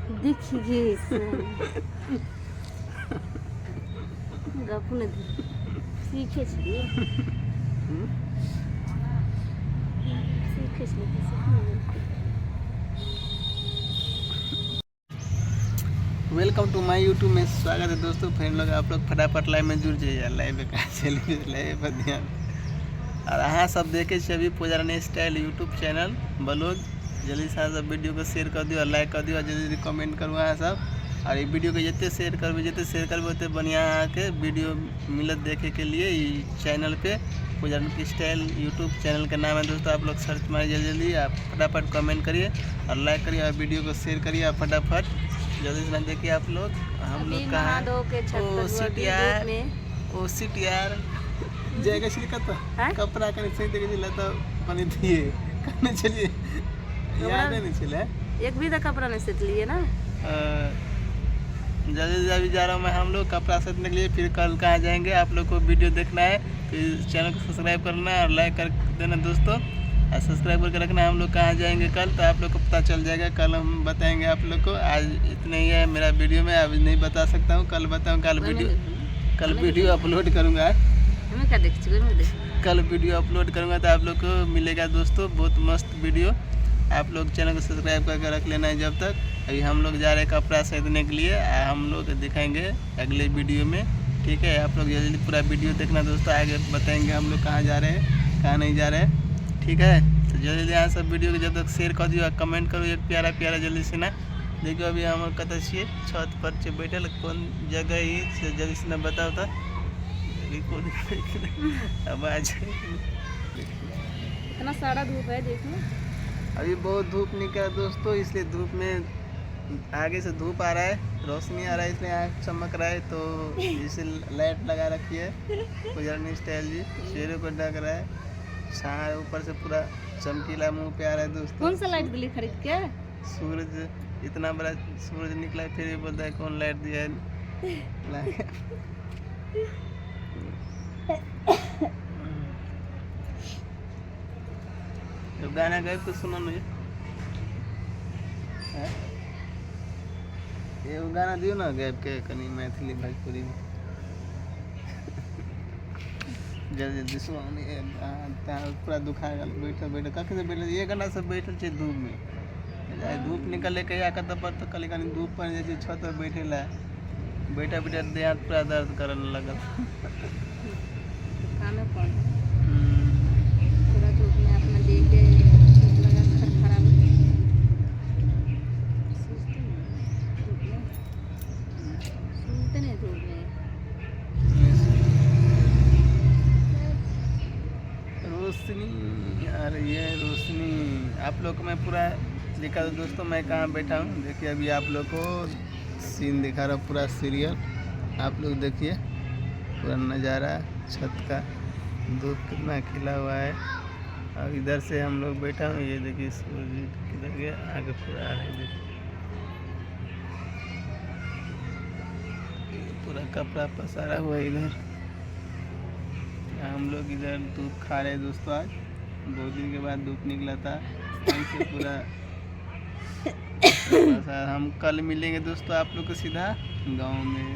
दिख अपने सीखे वेलकम टू माय यूट्यूब में स्वागत है दोस्तों। फ्रेंड लोग आप लोग फटाफट लाइव में जुड़ जाइए। लाइव कहाँ चलिए लाइव पर ध्यान और अहाँ सब देखे अभी पुजारानी स्टाइल यूट्यूब चैनल ब्लॉग। जल्दी से सब वीडियो को शेयर कर दियो और लाइक कर दियो और जल्दी कमेंट करूँ अहाँ सब। और ये वीडियो को जितने शेयर करबे उतने बढ़िया के वीडियो मिलत देखे के लिए चैनल पे पुजारानी स्टाइल यूट्यूब चैनल का नाम है दोस्तों। आप लोग सर्च मारिए जल्दी, आप फटाफट कमेंट करिए और लाइक करिए और वीडियो को शेयर करिए आप फटाफट जल्दी से। देखिए आप लोग हम लोग कहाँ ओ सिट यार जगह छिलका कपड़ा कने से देखे जिला तो बने दिए कने चलिए याद नहीं चला एक भी तो कपड़ा नहीं सिल लिए ना। जल्दी अभी जा रहा हूँ मैं, हम लोग कपड़ा सेटने के लिए। फिर कल कहाँ जाएंगे आप लोग को वीडियो देखना है तो चैनल को सब्सक्राइब करना है और लाइक कर देना दोस्तों और सब्सक्राइब करके रखना है। हम लोग कहाँ जाएंगे कल तो आप लोग को पता चल जाएगा, कल हम बताएंगे आप लोग को। आज इतना ही है मेरा वीडियो में, अभी नहीं बता सकता हूँ, कल बताऊँ। कल वीडियो अपलोड करूँगा, कल वीडियो अपलोड करूँगा तो आप लोग को मिलेगा दोस्तों बहुत मस्त वीडियो। आप लोग चैनल को सब्सक्राइब करके रख लेना है जब तक। अभी हम लोग जा रहे हैं कपड़ा खरीदने के लिए, हम लोग दिखाएंगे अगले वीडियो में, ठीक है। आप लोग जल्दी पूरा वीडियो देखना दोस्तों, आगे बताएंगे हम लोग कहाँ जा रहे हैं कहाँ नहीं जा रहे हैं, ठीक है। तो जल्दी यहाँ सब वीडियो को जब तक शेयर कर दियो कमेंट करो एक प्यारा प्यारा जल्दी से ना। देखियो अभी हम कत छे छत पर बैठल, कौन जगह ही जल्दी से ना बताओ तो आवाज इतना सारा धूप है देखो। अभी बहुत धूप निकला दोस्तों, इसलिए धूप में आगे से धूप आ रहा है, रोशनी आ रहा है, इसलिए आँख चमक रहा है। तो इसे लाइट लगा रखी है पुजारानी स्टाइल जी, चेहरे को ढक रहा है, छाया ऊपर से पूरा चमकीला मुंह पे आ रहा है दोस्तों। कौन सा लाइट दिली खरीद के? सूरज इतना बड़ा सूरज निकला है, फिर भी बोलता है कौन लाइट दिया है। तो गाना गाए कुछ सुनो मुझे, ये गाना दियो ना गायब के कनी मैथिली भोजपुरी में। जल्दी जल्दी सुनो, पूरा दुखा गल बैठल बैठल कख से बैठल ये गाना सब बैठल छे धूप में। धूप निकले कहिया कत पर तो कल कनी धूप पर जे छत पर बैठेला, बैठा बैठा देह हाथ पूरा दर्द करने लगल। खाना पड़ पूरा धूप में अपना देख के लगा खराब सुनते नहीं धूप में। रोशनी आ रही है रोशनी। आप लोग को मैं पूरा दिखा दूँ दोस्तों मैं कहाँ बैठा हूँ। देखिए अभी आप लोग को सीन दिखा रहा हूँ पूरा सीरियल, आप लोग देखिए पूरा नज़ारा छत का, धूप कितना खिला हुआ है। और इधर से हम लोग बैठा हूँ, ये देखिए सूरज किधर गया आगे पूरा आ रहा है, देखिए पूरा कपड़ा पसारा हुआ है इधर। हम लोग इधर धूप खा रहे हैं दोस्तों। आज 2 दिन के बाद धूप निकला था, से पूरा हम कल मिलेंगे दोस्तों आप लोग को सीधा गाँव में।